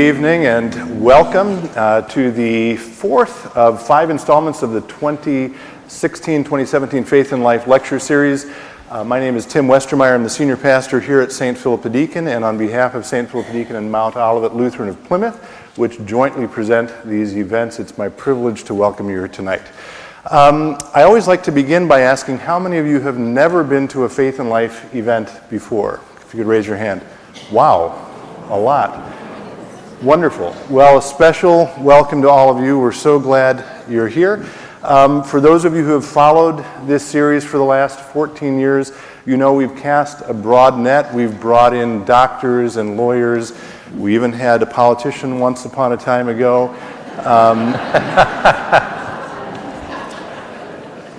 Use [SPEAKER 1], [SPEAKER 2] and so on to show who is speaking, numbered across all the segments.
[SPEAKER 1] evening and welcome to the fourth of 5 installments of the 2016-2017 Faith and Life Lecture Series. My name is Tim Westermeyer. I'm the senior pastor here at St. Philip Deacon, and on behalf of St. Philip Deacon and Mount Olivet Lutheran of Plymouth, which jointly present these events, it's my privilege to welcome you here tonight. I always like to begin by asking how many of you have never been to a Faith and Life event before? If you could raise your hand. Wow, a lot. Wonderful. Well, a special welcome to all of you. We're so glad you're here. For those of you who have followed this series for the last 14 years, you know we've cast a broad net. We've brought in doctors and lawyers. We even had a politician once upon a time ago.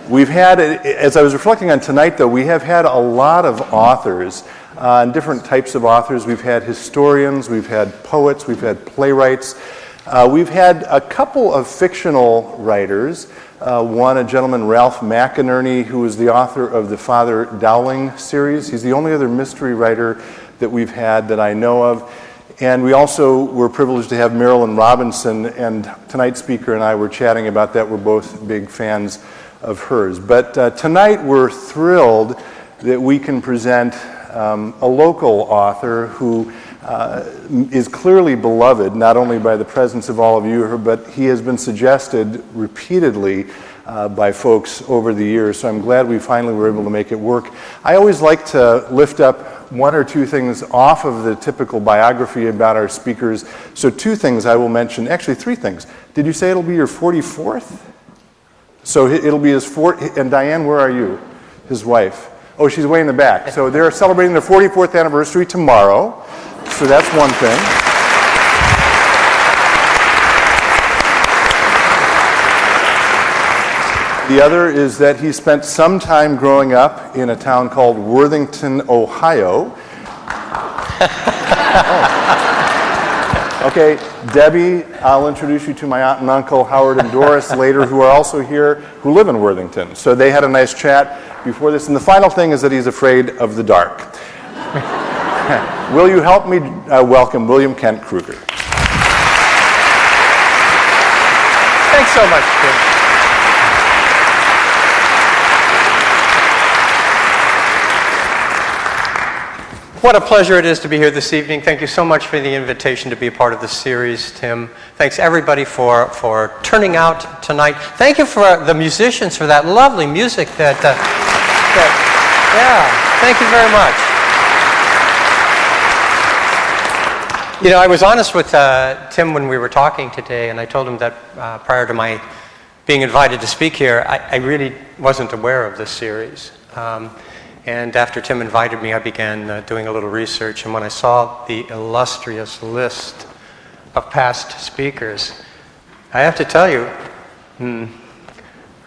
[SPEAKER 1] We've had, as I was reflecting on tonight though, we have had a lot of authors, and different types of authors. We've had historians, we've had poets, we've had playwrights. We've had a couple of fictional writers. One, a gentleman, Ralph McInerney, who is the author of the Father Dowling series. He's the only other mystery writer that we've had that I know of. And we also were privileged to have Marilyn Robinson, and tonight's speaker and I were chatting about that. We're both big fans of hers. But tonight we're thrilled that we can present a local author who is clearly beloved, not only by the presence of all of you, but he has been suggested repeatedly by folks over the years. So I'm glad we finally were able to make it work. I always like to lift up one or two things off of the typical biography about our speakers. So two things I will mention, actually three things. Did you say it'll be your 44th? So it'll be his and Diane, where are you? His wife. Oh, she's way in the back. So they're celebrating their 44th anniversary tomorrow. So that's one thing. The other is that he spent some time growing up in a town called Worthington, Ohio. Okay, Debbie, I'll introduce you to my aunt and uncle, Howard and Doris, later, who are also here, who live in Worthington. So they had a nice chat before this. And the final thing is that he's afraid of the dark. Will you help me welcome William Kent Krueger?
[SPEAKER 2] Thanks so much, Tim. What a pleasure it is to be here this evening. Thank you so much for the invitation to be a part of the series, Tim. Thanks everybody for turning out tonight. Thank you for the musicians for that lovely music yeah, thank you very much. You know, I was honest with Tim when we were talking today, and I told him that prior to my being invited to speak here, I really wasn't aware of this series. And after Tim invited me, I began doing a little research, and when I saw the illustrious list of past speakers, I have to tell you,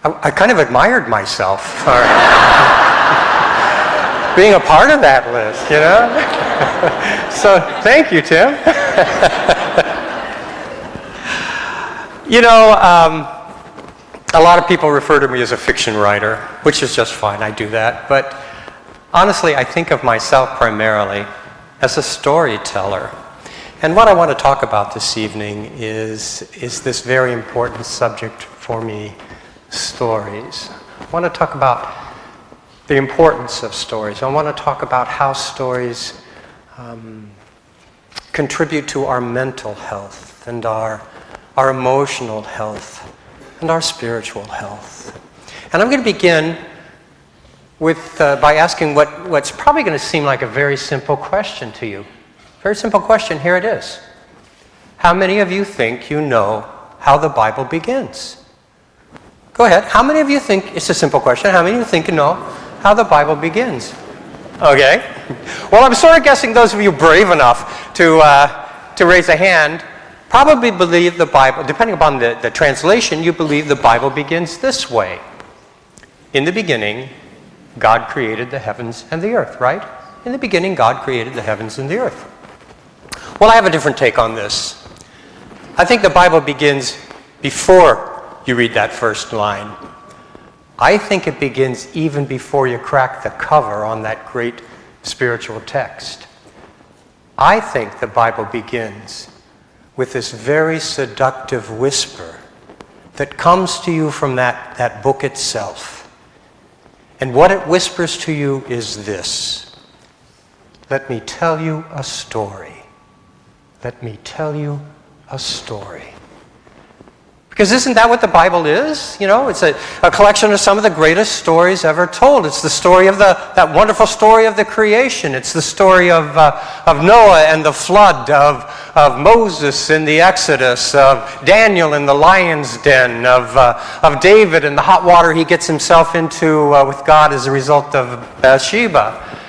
[SPEAKER 2] I kind of admired myself for being a part of that list, you know? So thank you, Tim. You know, a lot of people refer to me as a fiction writer, which is just fine, I do that, but honestly, I think of myself primarily as a storyteller. And what I want to talk about this evening is this very important subject for me, stories. I want to talk about the importance of stories. I want to talk about how stories contribute to our mental health and our emotional health and our spiritual health. And I'm going to begin by asking what's probably going to seem like a very simple question to you. Very simple question, here it is. How many of you think you know how the Bible begins? Go ahead. How many of you think, it's a simple question, how many of you think you know how the Bible begins? Okay. Well, I'm sort of guessing those of you brave enough to raise a hand probably believe the Bible, depending upon the translation, you believe the Bible begins this way. In the beginning, God created the heavens and the earth, right? In the beginning, God created the heavens and the earth. Well, I have a different take on this. I think the Bible begins before you read that first line. I think it begins even before you crack the cover on that great spiritual text. I think the Bible begins with this very seductive whisper that comes to you from that book itself. And what it whispers to you is this: let me tell you a story. Let me tell you a story. Because isn't that what the Bible is? You know, it's a collection of some of the greatest stories ever told. It's the story of that wonderful story of the creation. It's the story of Noah and the flood, of Moses in the Exodus, of Daniel in the lion's den, of David and the hot water he gets himself into with God as a result of Bathsheba.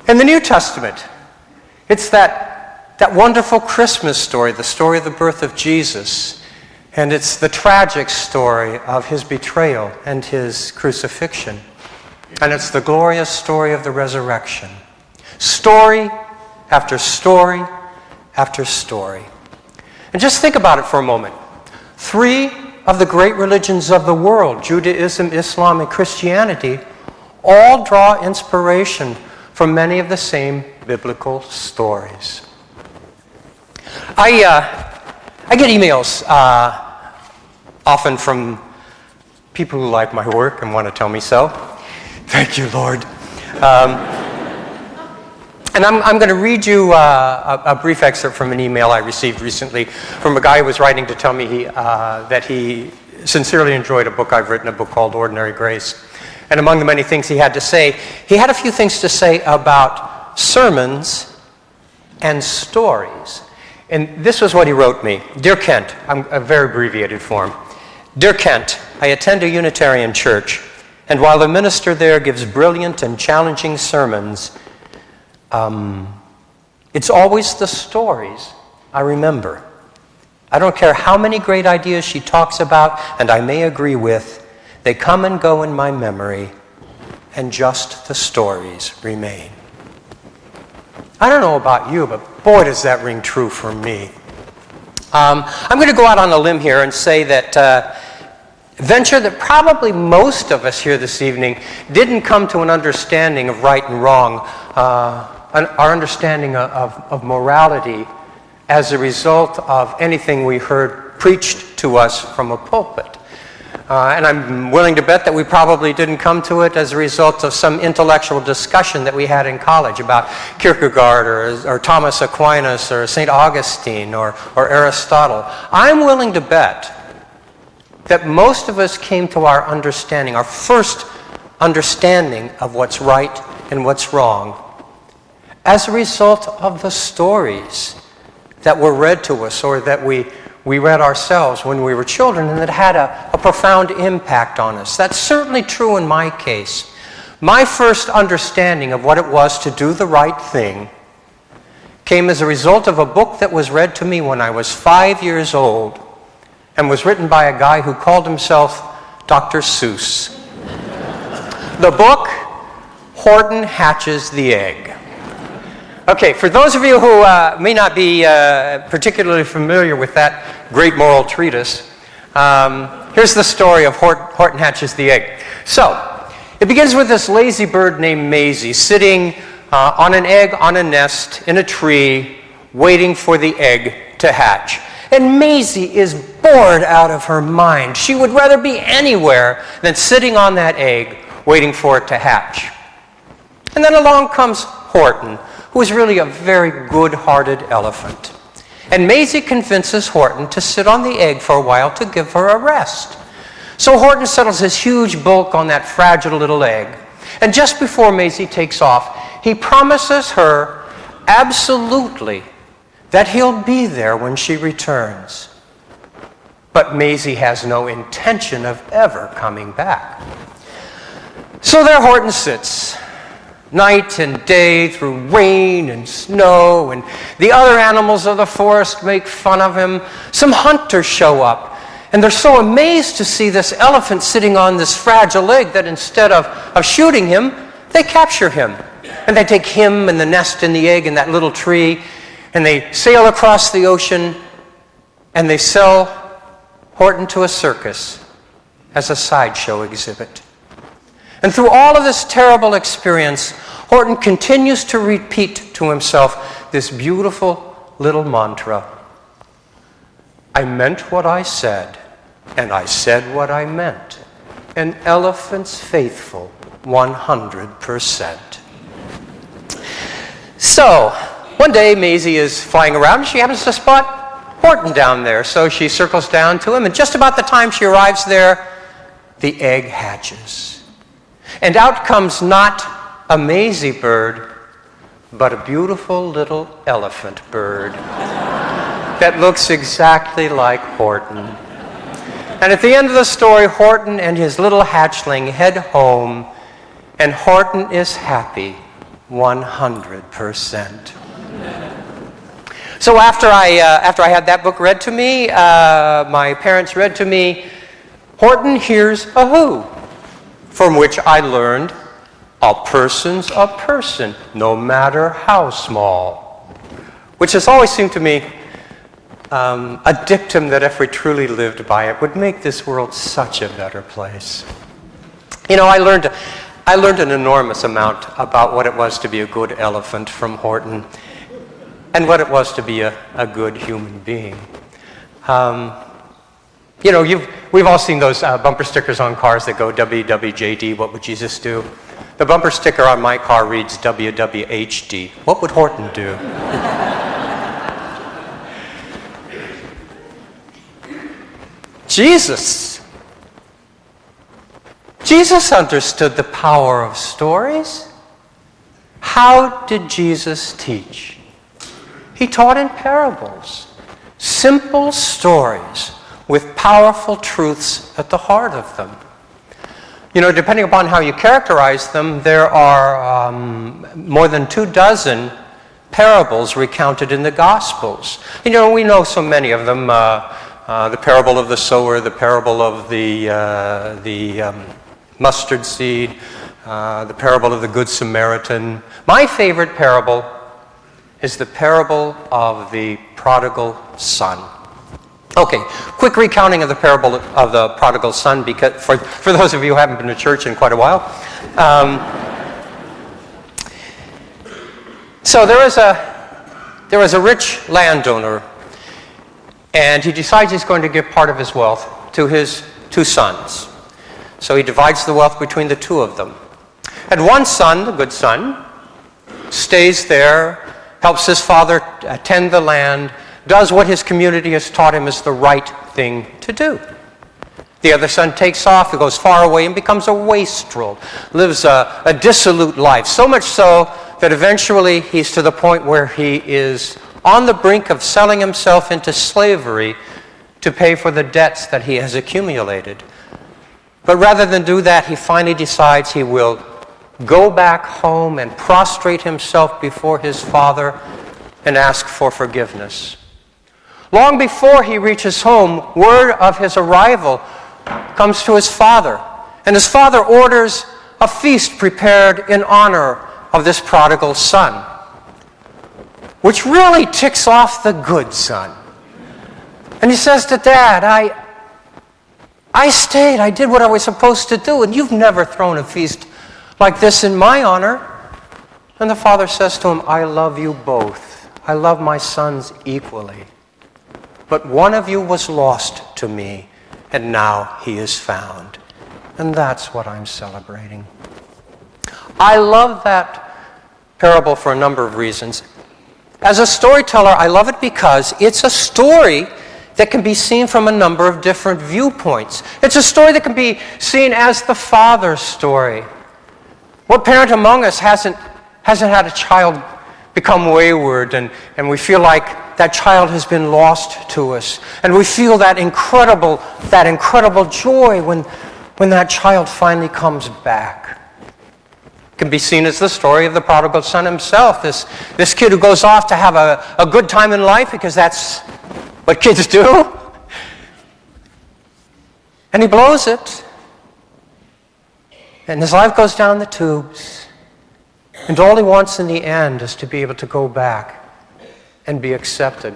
[SPEAKER 2] In the New Testament, it's that wonderful Christmas story, the story of the birth of Jesus. And it's the tragic story of his betrayal and his crucifixion. And it's the glorious story of the resurrection. Story after story after story. And just think about it for a moment. 3 of the great religions of the world, Judaism, Islam, and Christianity, all draw inspiration from many of the same biblical stories. I get emails often from people who like my work and want to tell me so. Thank you, Lord. And I'm going to read you a brief excerpt from an email I received recently from a guy who was writing to tell me that he sincerely enjoyed a book I've written, a book called Ordinary Grace. And among the many things he had to say, he had a few things to say about sermons and stories. And this was what he wrote me. Dear Kent, I'm a very abbreviated form. Dear Kent, I attend a Unitarian church, and while the minister there gives brilliant and challenging sermons, it's always the stories I remember. I don't care how many great ideas she talks about, and I may agree with, they come and go in my memory, and just the stories remain. I don't know about you, but boy, does that ring true for me. I'm going to go out on a limb here and say that venture that probably most of us here this evening didn't come to an understanding of right and wrong, our understanding of morality as a result of anything we heard preached to us from a pulpit. And I'm willing to bet that we probably didn't come to it as a result of some intellectual discussion that we had in college about Kierkegaard or Thomas Aquinas or St. Augustine or Aristotle. I'm willing to bet that most of us came to our understanding, our first understanding of what's right and what's wrong, as a result of the stories that were read to us or that we read ourselves when we were children, and that had a profound impact on us. That's certainly true in my case. My first understanding of what it was to do the right thing came as a result of a book that was read to me when I was 5 years old and was written by a guy who called himself Dr. Seuss. The book, Horton Hatches the Egg. Okay, for those of you who may not be particularly familiar with that great moral treatise, here's the story of Horton Hatches the Egg. So, it begins with this lazy bird named Maisie sitting on an egg on a nest in a tree waiting for the egg to hatch. And Maisie is bored out of her mind. She would rather be anywhere than sitting on that egg waiting for it to hatch. And then along comes Horton, who is really a very good-hearted elephant. And Maisie convinces Horton to sit on the egg for a while to give her a rest. So Horton settles his huge bulk on that fragile little egg. And just before Maisie takes off, he promises her absolutely that he'll be there when she returns. But Maisie has no intention of ever coming back. So there Horton sits, night and day, through rain and snow, and the other animals of the forest make fun of him. Some hunters show up, and they're so amazed to see this elephant sitting on this fragile egg that instead of shooting him, they capture him. And they take him and the nest and the egg and that little tree, and they sail across the ocean, and they sell Horton to a circus as a sideshow exhibit. And through all of this terrible experience, Horton continues to repeat to himself this beautiful little mantra: I meant what I said, and I said what I meant. An elephant's faithful 100%. So, one day Maisie is flying around and she happens to spot Horton down there. So she circles down to him, and just about the time she arrives there, the egg hatches. And out comes not a Maisie bird, but a beautiful little elephant bird that looks exactly like Horton. And at the end of the story, Horton and his little hatchling head home, and Horton is happy 100%. So after I had that book read to me, my parents read to me, Horton Hears a Who, from which I learned a person's a person, no matter how small, which has always seemed to me a dictum that if we truly lived by it would make this world such a better place. You know, I learned an enormous amount about what it was to be a good elephant from Horton and what it was to be a good human being. You know, we've all seen those bumper stickers on cars that go WWJD, what would Jesus do? The bumper sticker on my car reads WWHD, what would Horton do? Jesus understood the power of stories. How did Jesus teach? He taught in parables, simple stories with powerful truths at the heart of them. You know, depending upon how you characterize them, there are more than 24 parables recounted in the Gospels. You know, we know so many of them. The parable of the sower, the parable of the mustard seed, the parable of the Good Samaritan. My favorite parable is the parable of the prodigal son. Okay, quick recounting of the parable of the prodigal son, because for those of you who haven't been to church in quite a while. So there was a rich landowner, and he decides he's going to give part of his wealth to his 2 sons. So he divides the wealth between the 2 of them. And one son, the good son, stays there, helps his father tend the land, does what his community has taught him is the right thing to do. The other son takes off, he goes far away and becomes a wastrel, lives a dissolute life, so much so that eventually he's to the point where he is on the brink of selling himself into slavery to pay for the debts that he has accumulated. But rather than do that, he finally decides he will go back home and prostrate himself before his father and ask for forgiveness. Long before he reaches home, word of his arrival comes to his father, and his father orders a feast prepared in honor of this prodigal son, which really ticks off the good son. And he says to Dad, I stayed, I did what I was supposed to do, and you've never thrown a feast like this in my honor. And the father says to him, I love you both. I love my sons equally. But one of you was lost to me, and now he is found. And that's what I'm celebrating. I love that parable for a number of reasons. As a storyteller, I love it because it's a story that can be seen from a number of different viewpoints. It's a story that can be seen as the father's story. What parent among us hasn't had a child become wayward, and we feel like that child has been lost to us, and we feel that incredible joy when that child finally comes back. It can be seen as the story of the prodigal son himself, this kid who goes off to have a good time in life because that's what kids do, and he blows it, and his life goes down the tubes. And all he wants in the end is to be able to go back and be accepted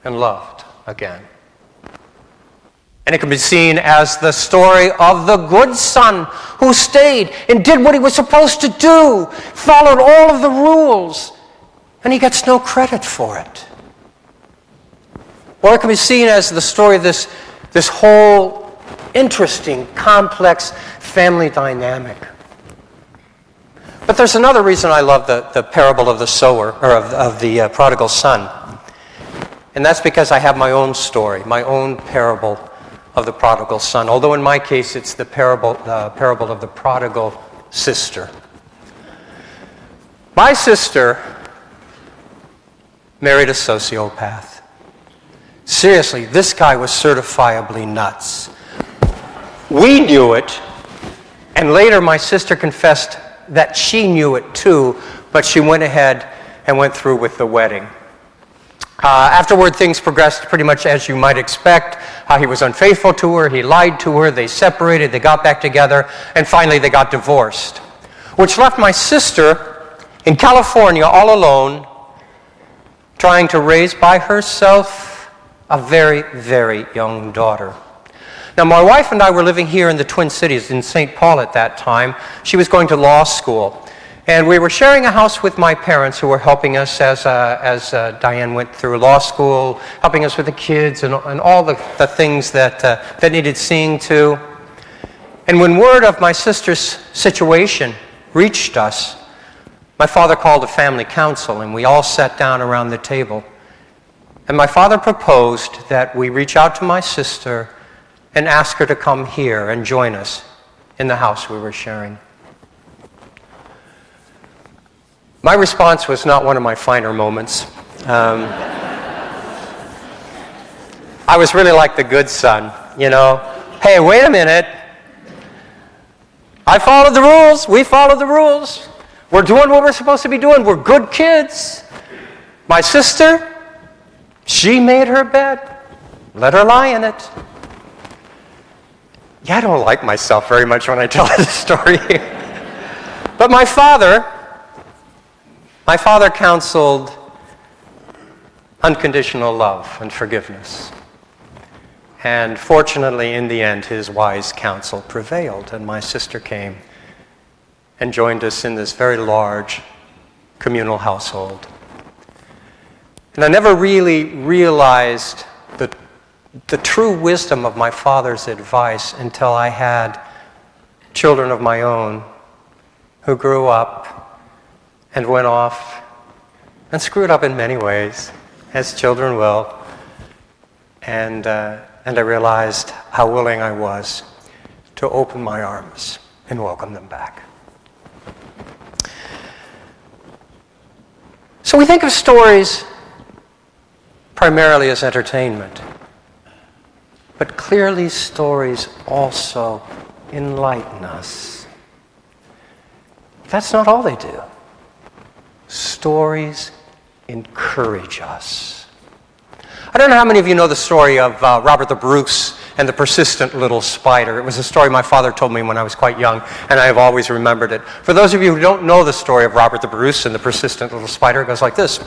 [SPEAKER 2] and loved again. And it can be seen as the story of the good son who stayed and did what he was supposed to do, followed all of the rules, and he gets no credit for it. Or it can be seen as the story of this whole interesting, complex family dynamic. But there's another reason I love the parable of the sower, or of the prodigal son. And that's because I have my own story, my own parable of the prodigal son. Although in my case, it's the parable of the prodigal sister. My sister married a sociopath. Seriously, this guy was certifiably nuts. We knew it, and later my sister confessed that she knew it too, but she went ahead and went through with the wedding. Afterward, things progressed pretty much as you might expect. He was unfaithful to her, he lied to her, they separated, they got back together, and finally they got divorced. Which left my sister in California all alone, trying to raise by herself a very, very young daughter. Now, my wife and I were living here in the Twin Cities in St. Paul at that time. She was going to law school. And we were sharing a house with my parents who were helping us as Diane went through law school, helping us with the kids and all the things that needed seeing to. And when word of my sister's situation reached us, my father called a family council and we all sat down around the table. And my father proposed that we reach out to my sister and ask her to come here and join us in the house we were sharing. My response was not one of my finer moments. I was really like the good son, you know. Hey, wait a minute. I followed the rules. We followed the rules. We're doing what we're supposed to be doing. We're good kids. My sister, she made her bed. Let her lie in it. Yeah, I don't like myself very much when I tell this story. But my father counseled unconditional love and forgiveness. And fortunately, in the end, his wise counsel prevailed, and my sister came and joined us in this very large communal household. And I never really realized the true wisdom of my father's advice until I had children of my own who grew up and went off and screwed up in many ways, as children will. And I realized how willing I was to open my arms and welcome them back. So we think of stories primarily as entertainment. But clearly stories also enlighten us. That's not all they do. Stories encourage us. I don't know how many of you know the story of Robert the Bruce and the persistent little spider. It was a story my father told me when I was quite young, and I have always remembered it. For those of you who don't know the story of Robert the Bruce and the persistent little spider, it goes like this.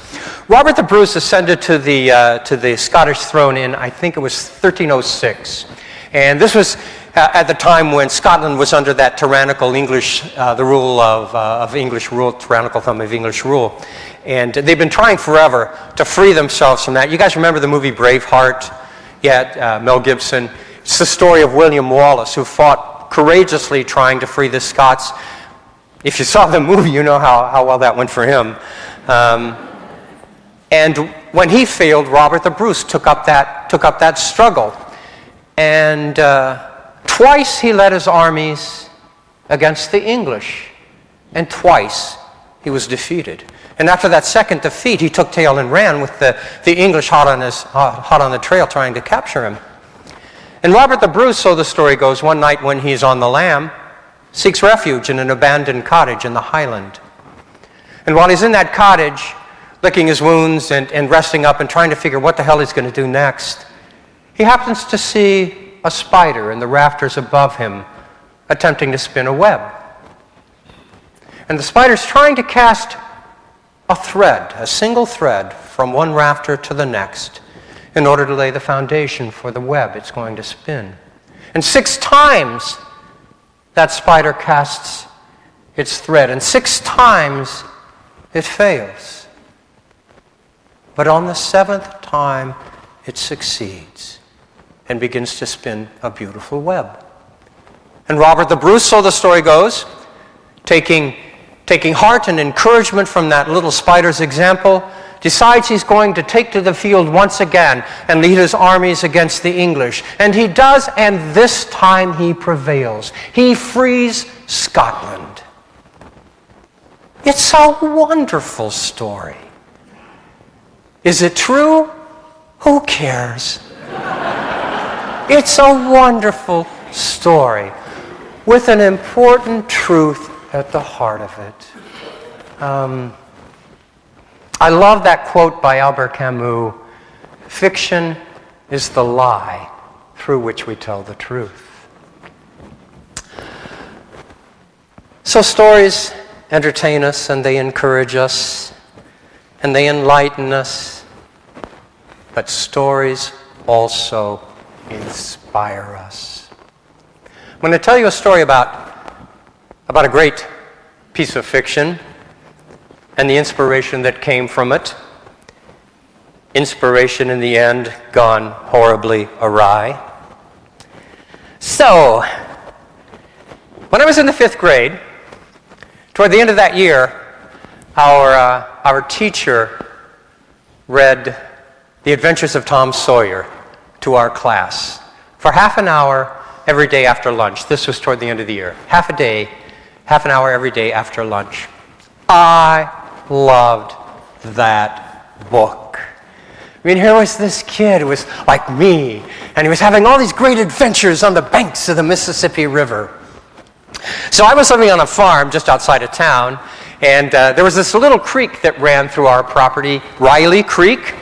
[SPEAKER 2] Robert the Bruce ascended to the Scottish throne in, I think it was 1306. And this was at the time when Scotland was under that tyrannical English, the rule of English rule, tyrannical thumb of English rule. And they've been trying forever to free themselves from that. You guys remember the movie Braveheart? Yeah, Mel Gibson. It's the story of William Wallace, who fought courageously trying to free the Scots. If you saw the movie, you know how well that went for him. And when he failed, Robert the Bruce took up that struggle. And twice he led his armies against the English. And twice he was defeated. And after that second defeat, he took tail and ran with the English hot on the trail trying to capture him. And Robert the Bruce, so the story goes, one night when he's on the lam, seeks refuge in an abandoned cottage in the Highland. And while he's in that cottage, licking his wounds and resting up and trying to figure what the hell he's going to do next, he happens to see a spider in the rafters above him attempting to spin a web. And the spider's trying to cast a thread, a single thread, from one rafter to the next in order to lay the foundation for the web it's going to spin. And 6 times that spider casts its thread, and 6 times it fails. But on the 7th time, it succeeds and begins to spin a beautiful web. And Robert the Bruce, so the story goes, taking heart and encouragement from that little spider's example, decides he's going to take to the field once again and lead his armies against the English. And he does, and this time he prevails. He frees Scotland. It's a wonderful story. Is it true? Who cares? It's a wonderful story with an important truth at the heart of it. I love that quote by Albert Camus, "Fiction is the lie through which we tell the truth." So stories entertain us, and they encourage us, and they enlighten us, but stories also inspire us. I'm going to tell you a story about a great piece of fiction and the inspiration that came from it. Inspiration in the end gone horribly awry. So, when I was in the 5th grade, toward the end of that year, our teacher read The Adventures of Tom Sawyer to our class for half an hour every day after lunch. This was toward the end of the year. Half an hour every day after lunch. I loved that book. I mean, here was this kid who was like me, and he was having all these great adventures on the banks of the Mississippi River. So I was living on a farm just outside of town, and there was this little creek that ran through our property, Riley Creek.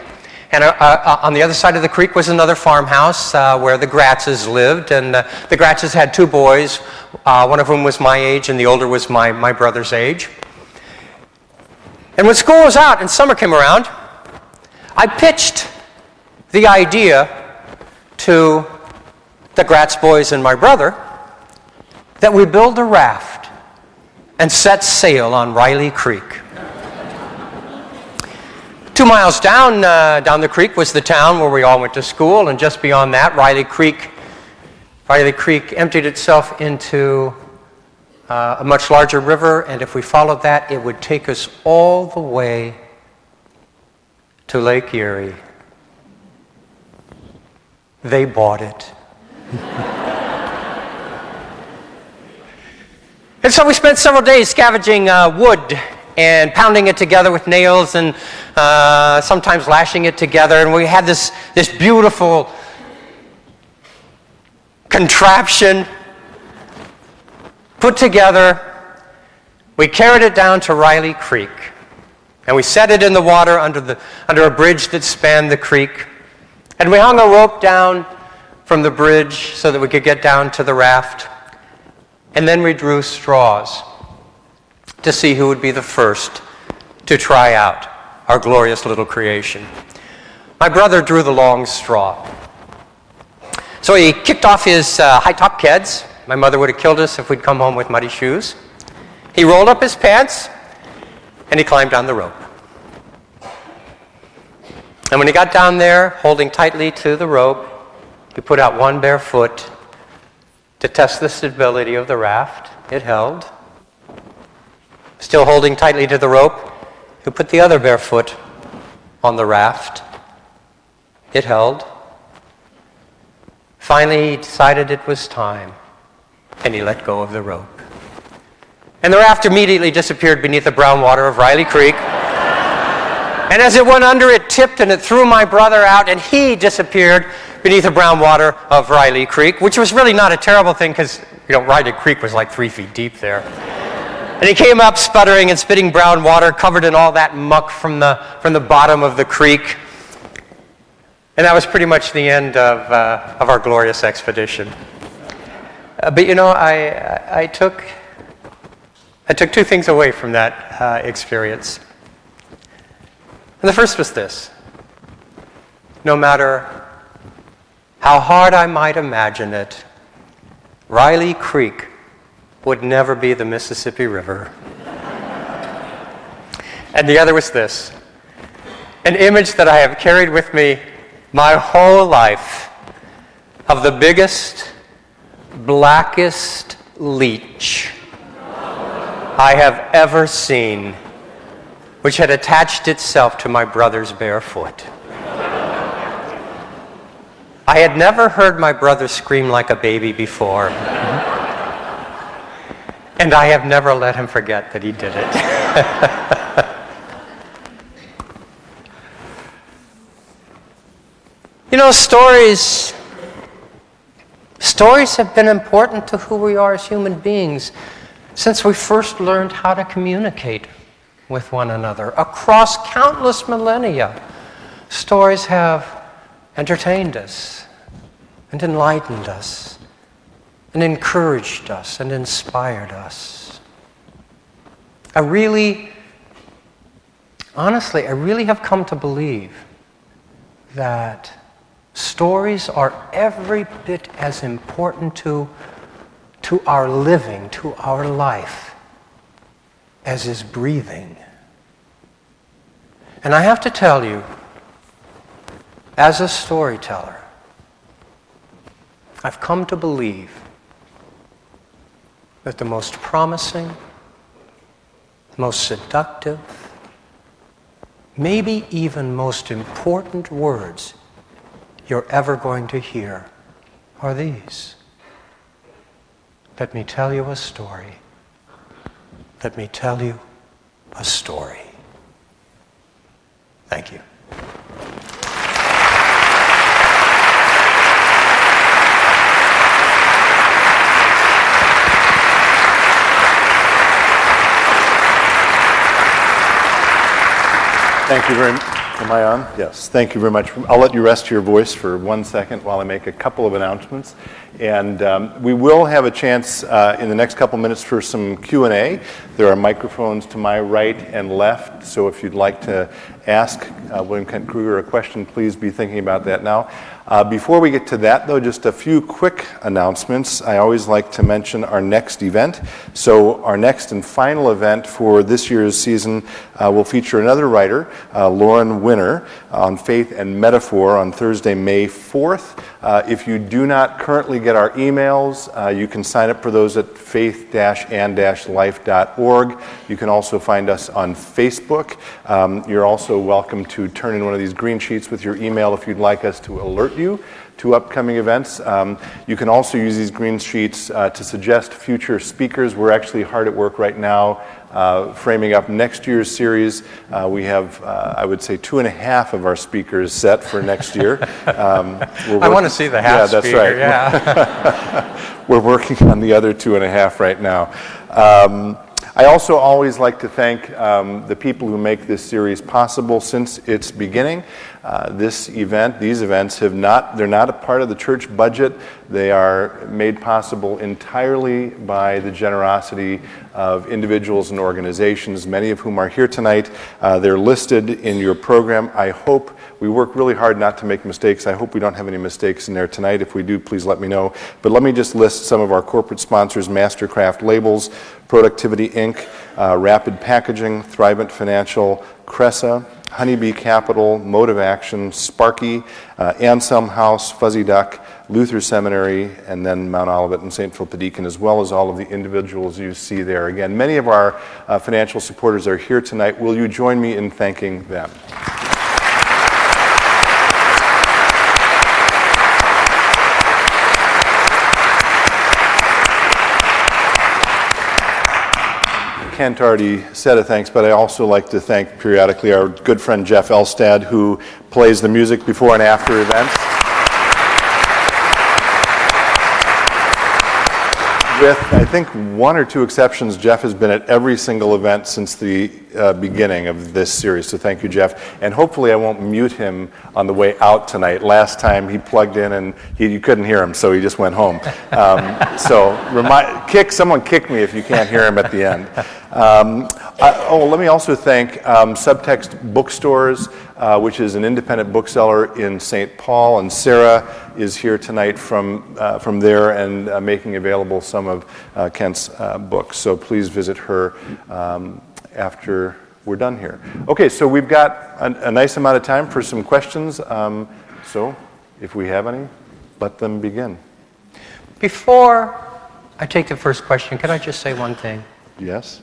[SPEAKER 2] And on the other side of the creek was another farmhouse where the Gratzes lived. And the Gratzes had 2 boys, one of whom was my age, and the older was my brother's age. And when school was out and summer came around, I pitched the idea to the Gratz boys and my brother that we build a raft and set sail on Riley Creek. 2 miles down the creek was the town where we all went to school, and just beyond that, Riley Creek emptied itself into a much larger river, and if we followed that, it would take us all the way to Lake Erie. They bought it. And so we spent several days scavenging wood and pounding it together with nails and sometimes lashing it together. And we had this beautiful contraption put together. We carried it down to Riley Creek, and we set it in the water under a bridge that spanned the creek. And we hung a rope down from the bridge so that we could get down to the raft. And then we drew straws to see who would be the first to try out our glorious little creation. My brother drew the long straw. So he kicked off his high-top Keds. My mother would have killed us if we'd come home with muddy shoes. He rolled up his pants, and he climbed down the rope. And when he got down there, holding tightly to the rope, he put out one bare foot to test the stability of the raft. It held. Still holding tightly to the rope, he put the other bare foot on the raft. It held. Finally, he decided it was time, and he let go of the rope. And the raft immediately disappeared beneath the brown water of Riley Creek. And as it went under, it tipped and it threw my brother out, and he disappeared beneath the brown water of Riley Creek, which was really not a terrible thing because, Riley Creek was like 3 feet deep there. And he came up sputtering and spitting brown water, covered in all that muck from the bottom of the creek. And that was pretty much the end of our glorious expedition. But I took 2 things away from that experience. And the first was this: no matter how hard I might imagine it, Riley Creek would never be the Mississippi River. And the other was this: an image that I have carried with me my whole life of the biggest, blackest leech I have ever seen, which had attached itself to my brother's bare foot. I had never heard my brother scream like a baby before. And I have never let him forget that he did it. You know, stories have been important to who we are as human beings since we first learned how to communicate with one another. Across countless millennia, stories have entertained us and enlightened us and encouraged us and inspired us. Honestly, I really have come to believe that stories are every bit as important to our living, to our life, as is breathing. And I have to tell you, as a storyteller, I've come to believe that the most promising, most seductive, maybe even most important words you're ever going to hear are these. Let me tell you a story. Let me tell you a story. Thank you.
[SPEAKER 1] Thank you very much. Am I on? Yes. Thank you very much. I'll let you rest your voice for 1 second while I make a couple of announcements. And we will have a chance in the next couple minutes for some Q&A. There are microphones to my right and left, so if you'd like to ask William Kent Krueger a question, please be thinking about that now. Before we get to that, though, just a few quick announcements. I always like to mention our next event. So our next and final event for this year's season will feature another writer, Lauren Winner, on faith and metaphor on Thursday, May 4th. If you do not currently get our emails, you can sign up for those at faith-and-life.org. You can also find us on Facebook. You're also welcome to turn in one of these green sheets with your email if you'd like us to alert you to upcoming events. You can also use these green sheets to suggest future speakers. We're actually hard at work right now framing up next year's series. We have, I would say, 2.5 of our speakers set for next year.
[SPEAKER 2] I want to see the half
[SPEAKER 1] that's
[SPEAKER 2] speaker,
[SPEAKER 1] right.
[SPEAKER 2] Yeah.
[SPEAKER 1] We're working on the other 2.5 right now. I also always like to thank the people who make this series possible since its beginning. These events they're not a part of the church budget. They are made possible entirely by the generosity of individuals and organizations, many of whom are here tonight. They're listed in your program. I hope we work really hard not to make mistakes. I hope we don't have any mistakes in there tonight. If we do, please let me know. But let me just list some of our corporate sponsors: Mastercraft Labels, Productivity Inc., Rapid Packaging, Thrivent Financial, Cressa, Honeybee Capital, Motive Action, Sparky, Anselm House, Fuzzy Duck, Luther Seminary, and then Mount Olivet and St. Philip the Deacon, as well as all of the individuals you see there. Again, many of our financial supporters are here tonight. Will you join me in thanking them? Kent already said a thanks, but I also like to thank periodically our good friend Jeff Elstad, who plays the music before and after events. With, I think, 1 or 2 exceptions, Jeff has been at every single event since the beginning of this series, so thank you, Jeff. And hopefully I won't mute him on the way out tonight. Last time he plugged in and you couldn't hear him, so he just went home. Someone kick me if you can't hear him at the end. Let me also thank Subtext Bookstores, which is an independent bookseller in St. Paul, and Sarah is here tonight from there and making available some of Kent's books. So please visit her after we're done here. Okay, so we've got a nice amount of time for some questions. So, if we have any, let them begin.
[SPEAKER 2] Before I take the first question, can I just say one thing?
[SPEAKER 1] Yes?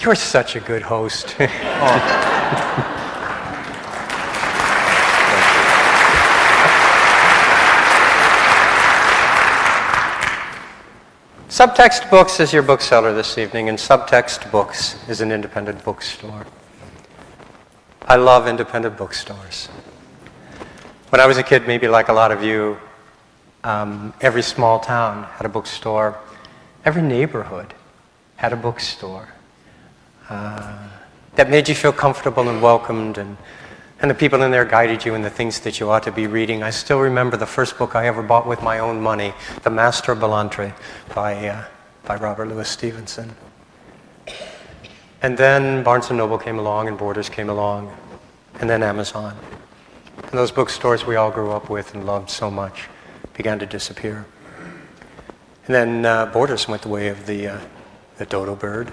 [SPEAKER 2] You're such a good host. Subtext Books is your bookseller this evening, and Subtext Books is an independent bookstore. I love independent bookstores. When I was a kid, maybe like a lot of you, every small town had a bookstore. Every neighborhood had a bookstore that made you feel comfortable and welcomed, and the people in there guided you in the things that you ought to be reading. I still remember the first book I ever bought with my own money, The Master of Belantre by Robert Louis Stevenson. And then Barnes & Noble came along, and Borders came along, and then Amazon. And those bookstores we all grew up with and loved so much began to disappear. And then Borders went the way of the dodo bird.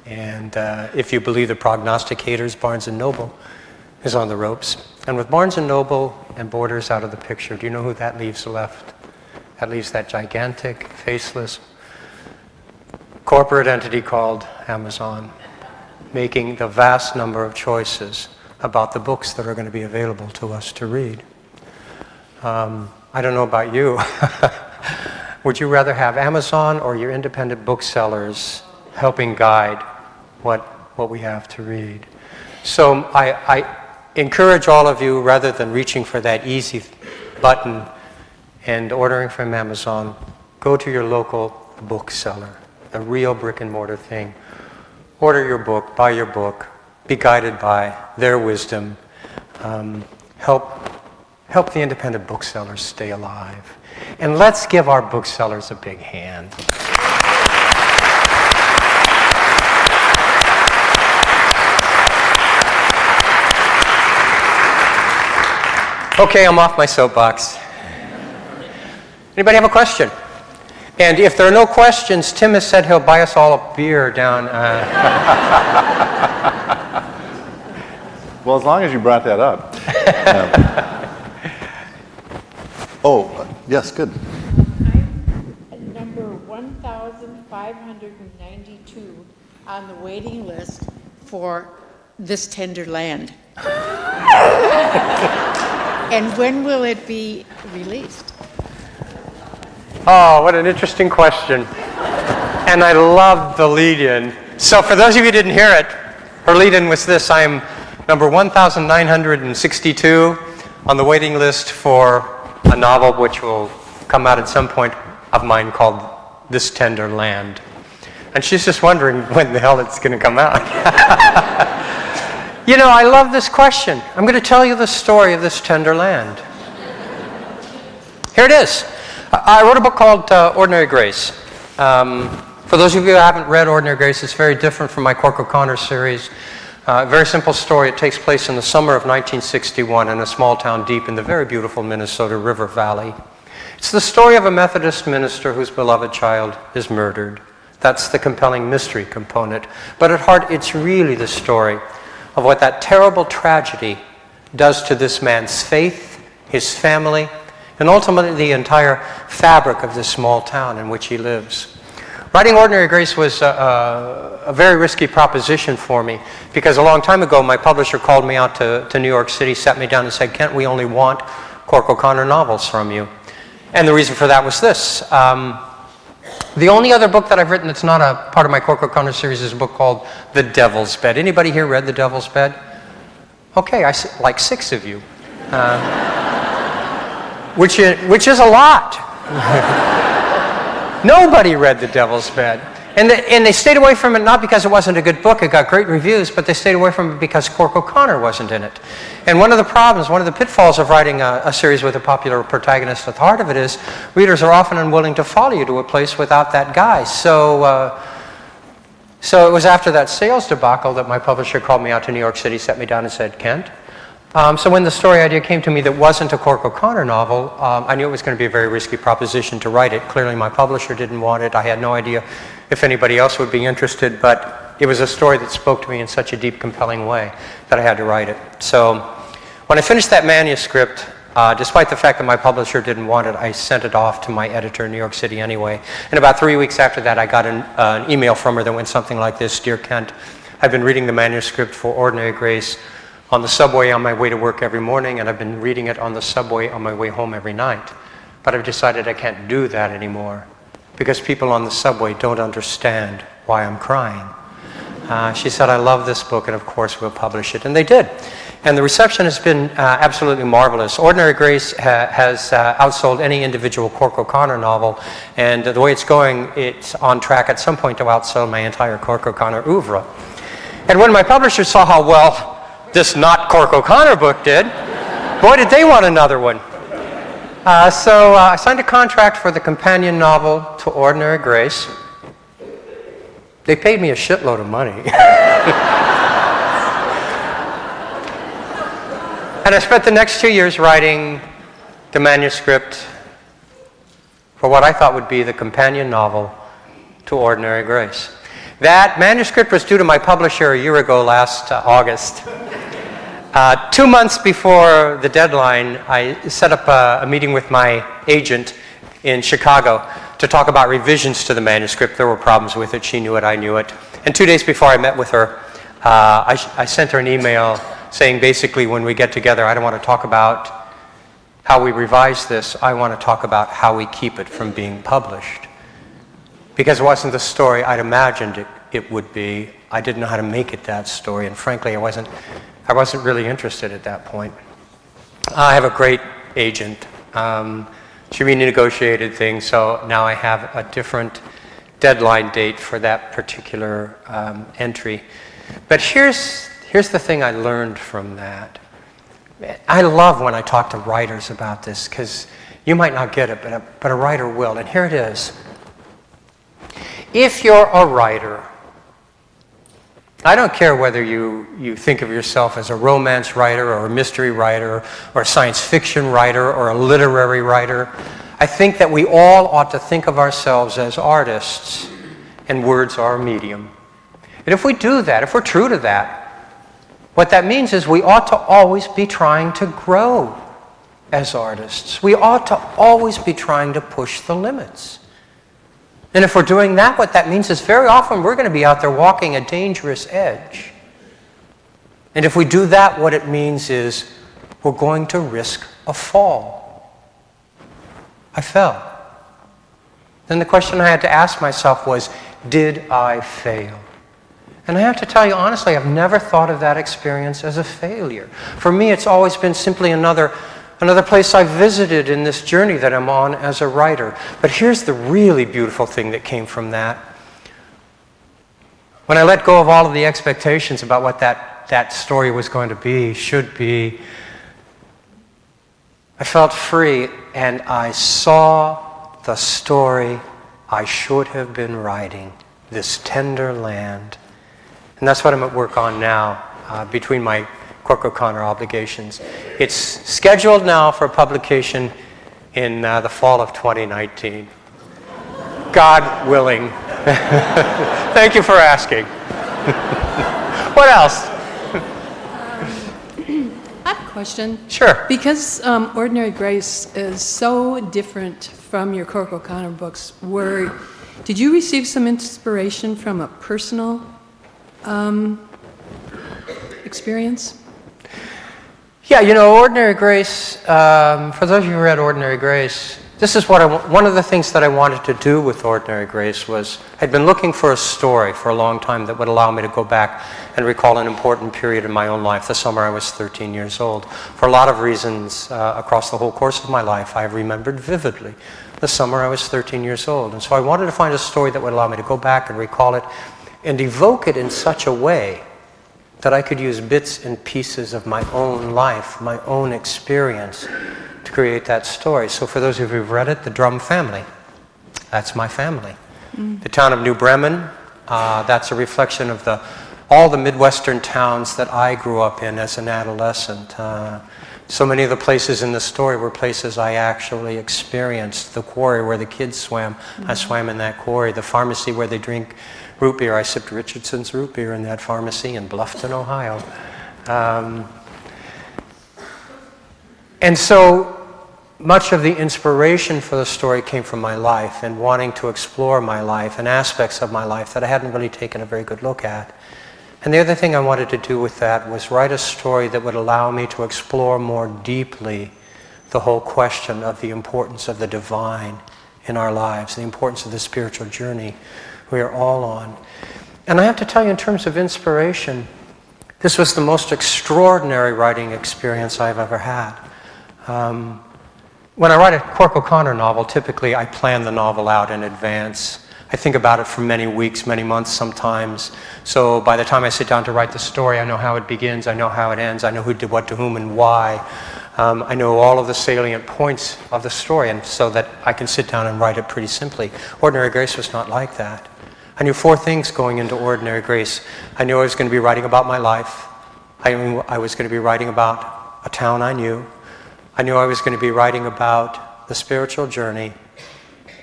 [SPEAKER 2] And if you believe the prognosticators, Barnes & Noble is on the ropes. And with Barnes & Noble and Borders out of the picture, do you know who that leaves left? That leaves that gigantic, faceless corporate entity called Amazon, making the vast number of choices about the books that are going to be available to us to read. I don't know about you. Would you rather have Amazon or your independent booksellers helping guide what we have to read? So I encourage all of you, rather than reaching for that easy button and ordering from Amazon, go to your local bookseller, a real brick and mortar thing. Order your book, buy your book, be guided by their wisdom. Help the independent booksellers stay alive. And let's give our booksellers a big hand. Okay, I'm off my soapbox. Anybody have a question? And if there are no questions, Tim has said he'll buy us all a beer down.
[SPEAKER 1] Well, as long as you brought that up. Yes, good.
[SPEAKER 3] I'm number 1,592 on the waiting list for This Tender Land. And when will it be released?
[SPEAKER 2] Oh, what an interesting question. And I love the lead-in. So for those of you who didn't hear it, her lead-in was this: I am number 1,962 on the waiting list for a novel which will come out at some point of mine called This Tender Land. And she's just wondering when the hell it's going to come out. You know, I love this question. I'm going to tell you the story of This Tender Land. Here it is. I wrote a book called Ordinary Grace. For those of you who haven't read Ordinary Grace, it's very different from my Cork O'Connor series. Very simple story. It takes place in the summer of 1961 in a small town deep in the very beautiful Minnesota River Valley. It's the story of a Methodist minister whose beloved child is murdered. That's the compelling mystery component. But at heart, it's really the story of what that terrible tragedy does to this man's faith, his family, and ultimately the entire fabric of this small town in which he lives. Writing Ordinary Grace was a very risky proposition for me, because a long time ago my publisher called me out to New York City, sat me down and said, "Kent, we only want Cork O'Connor novels from you." And the reason for that was this. The only other book that I've written that's not a part of my Cork O'Connor series is a book called The Devil's Bed. Anybody here read The Devil's Bed? Okay, like 6 of you. Which is a lot. Nobody read The Devil's Bed. And they stayed away from it not because it wasn't a good book, it got great reviews, but they stayed away from it because Cork O'Connor wasn't in it. And one of the problems, one of the pitfalls of writing a series with a popular protagonist at the heart of it is readers are often unwilling to follow you to a place without that guy. So it was after that sales debacle that my publisher called me out to New York City, sat me down and said, "Kent." So when the story idea came to me that wasn't a Cork O'Connor novel, I knew it was going to be a very risky proposition to write it. Clearly my publisher didn't want it. I had no idea if anybody else would be interested, but it was a story that spoke to me in such a deep, compelling way that I had to write it. So when I finished that manuscript, despite the fact that my publisher didn't want it, I sent it off to my editor in New York City anyway. And about 3 weeks after that, I got an email from her that went something like this: "Dear Kent, I've been reading the manuscript for Ordinary Grace on the subway on my way to work every morning, and I've been reading it on the subway on my way home every night. But I've decided I can't do that anymore because people on the subway don't understand why I'm crying." She said, "I love this book, and of course we'll publish it." And they did. And the reception has been absolutely marvelous. Ordinary Grace has outsold any individual Cork O'Connor novel, and the way it's going, it's on track at some point to outsell my entire Cork O'Connor oeuvre. And when my publisher saw how well this not Cork O'Connor book did, boy, did they want another one. So I signed a contract for the companion novel to Ordinary Grace. They paid me a shitload of money. And I spent the next 2 years writing the manuscript for what I thought would be the companion novel to Ordinary Grace. That manuscript was due to my publisher a year ago last August. 2 months before the deadline, I set up a meeting with my agent in Chicago to talk about revisions to the manuscript. There were problems with it. She knew it. I knew it. And 2 days before I met with her, I sent her an email saying basically, when we get together, I don't want to talk about how we revise this. I want to talk about how we keep it from being published. Because it wasn't the story I'd imagined it would be. I didn't know how to make it that story, and frankly, I wasn't really interested at that point. I have a great agent. She renegotiated things, so now I have a different deadline date for that particular entry. But here's the thing I learned from that. I love when I talk to writers about this, because you might not get it, but a writer will. And here it is. If you're a writer, I don't care whether you think of yourself as a romance writer or a mystery writer or a science fiction writer or a literary writer. I think that we all ought to think of ourselves as artists, and words are a medium. And if we do that, if we're true to that, what that means is we ought to always be trying to grow as artists. We ought to always be trying to push the limits. And if we're doing that, what that means is very often we're going to be out there walking a dangerous edge. And if we do that, what it means is we're going to risk a fall. I fell. Then the question I had to ask myself was, did I fail? And I have to tell you honestly, I've never thought of that experience as a failure. For me, it's always been simply another place I've visited in this journey that I'm on as a writer. But here's the really beautiful thing that came from that. When I let go of all of the expectations about what that story was going to be, should be, I felt free, and I saw the story I should have been writing, this tender land. And that's what I'm at work on now, between my Cork O'Connor obligations. It's scheduled now for publication in the fall of 2019. God willing. Thank you for asking. What else?
[SPEAKER 4] I have a question.
[SPEAKER 2] Sure.
[SPEAKER 4] Because Ordinary Grace is so different from your Cork O'Connor books, did you receive some inspiration from a personal experience?
[SPEAKER 2] Yeah, you know, Ordinary Grace, for those of you who read Ordinary Grace, this is one of the things that I wanted to do with Ordinary Grace was, I'd been looking for a story for a long time that would allow me to go back and recall an important period in my own life, the summer I was 13 years old. For a lot of reasons, across the whole course of my life, I remembered vividly the summer I was 13 years old. And so I wanted to find a story that would allow me to go back and recall it and evoke it in such a way that I could use bits and pieces of my own life, my own experience, to create that story. So for those of you who've read it, the Drum family, that's my family. The town of New Bremen, that's a reflection of all the Midwestern towns that I grew up in as an adolescent. So many of the places in the story were places I actually experienced. The quarry where the kids swam, I swam in that quarry. The pharmacy where they drink root beer, I sipped Richardson's root beer in that pharmacy in Bluffton, Ohio. And so much of the inspiration for the story came from my life and wanting to explore my life and aspects of my life that I hadn't really taken a very good look at. And the other thing I wanted to do with that was write a story that would allow me to explore more deeply the whole question of the importance of the divine in our lives, the importance of the spiritual journey we are all on. And I have to tell you, in terms of inspiration, this was the most extraordinary writing experience I've ever had. When I write a Cork O'Connor novel, typically I plan the novel out in advance. I think about it for many weeks, many months sometimes. So by the time I sit down to write the story, I know how it begins, I know how it ends, I know who did what to whom and why. I know all of the salient points of the story, and so that I can sit down and write it pretty simply. Ordinary Grace was not like that. I knew 4 things going into Ordinary Grace. I knew I was going to be writing about my life. I knew I was going to be writing about a town I knew. I knew I was going to be writing about the spiritual journey.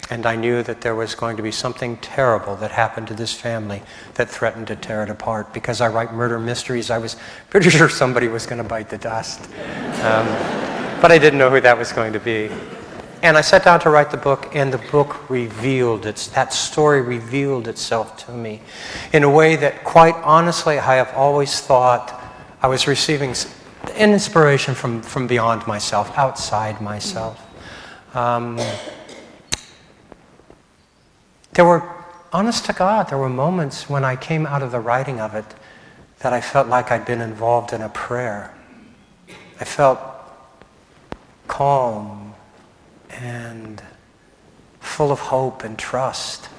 [SPEAKER 2] And I knew that there was going to be something terrible that happened to this family that threatened to tear it apart. Because I write murder mysteries, I was pretty sure somebody was going to bite the dust. But I didn't know who that was going to be. And I sat down to write the book, and the book that story revealed itself to me in a way that, quite honestly, I have always thought I was receiving an inspiration from beyond myself, outside myself. There were, honest to God, there were moments when I came out of the writing of it that I felt like I'd been involved in a prayer. I felt calm and full of hope and trust.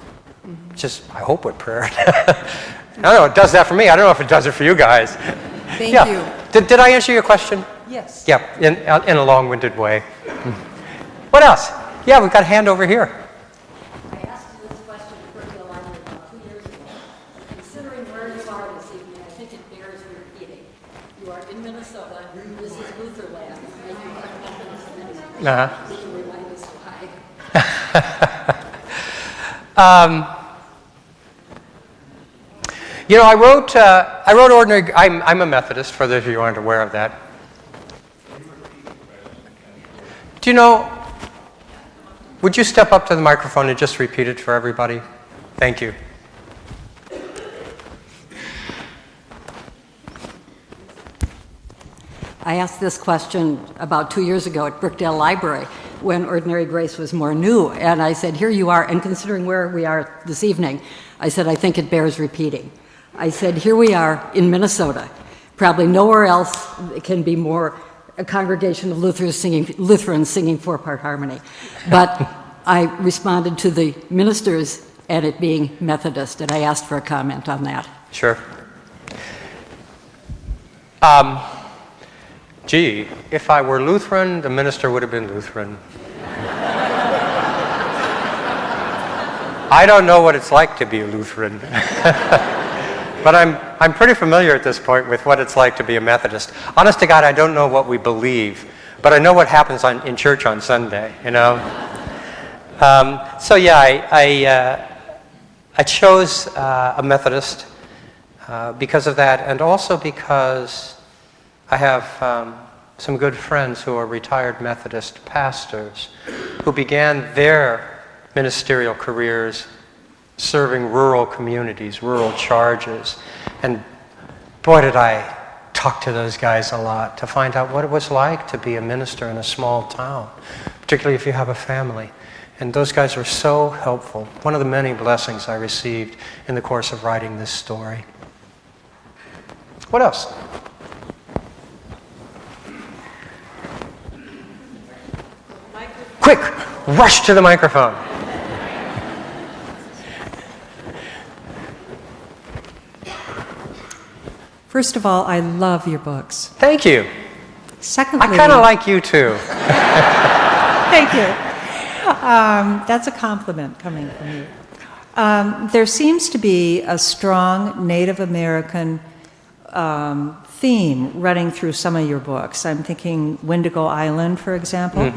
[SPEAKER 2] Just, I hope, with prayer. I don't know, it does that for me. I don't know if it does it for you guys.
[SPEAKER 4] Thank you.
[SPEAKER 2] Did I answer your question?
[SPEAKER 4] Yes.
[SPEAKER 2] Yeah, in a long-winded way. What else? Yeah, we've got a hand over here.
[SPEAKER 5] I asked you this question at Krueger Library about 2 years ago. Considering where you are this evening, I think it bears repeating. You are in Minnesota. This is Lutheran. And you are Methodist. Can you remind us why?
[SPEAKER 2] You know, I wrote Ordinary. I'm a Methodist, for those of you who aren't aware of that. Do you know? Would you step up to the microphone and just repeat it for everybody? Thank you.
[SPEAKER 5] I asked this question about 2 years ago at Brookdale Library when Ordinary Grace was more new. And I said, here you are, and considering where we are this evening, I said, I think it bears repeating. I said, here we are in Minnesota. Probably nowhere else can be more a congregation of Lutherans singing four-part harmony. But I responded to the ministers and it being Methodist, and I asked for a comment on that.
[SPEAKER 2] Sure. If I were Lutheran, the minister would have been Lutheran. I don't know what it's like to be a Lutheran. But I'm pretty familiar at this point with what it's like to be a Methodist. Honest to God, I don't know what we believe, but I know what happens in church on Sunday, you know? So yeah, I chose a Methodist because of that, and also because I have some good friends who are retired Methodist pastors who began their ministerial careers serving rural communities, rural charges. And boy, did I talk to those guys a lot to find out what it was like to be a minister in a small town, particularly if you have a family. And those guys were so helpful. One of the many blessings I received in the course of writing this story. What else? Quick, rush to the microphone.
[SPEAKER 6] First of all, I love your books.
[SPEAKER 2] Thank you.
[SPEAKER 6] Secondly,
[SPEAKER 2] I kind of like you too.
[SPEAKER 6] Thank you. That's a compliment coming from you. There seems to be a strong Native American theme running through some of your books. I'm thinking Wendigo Island, for example.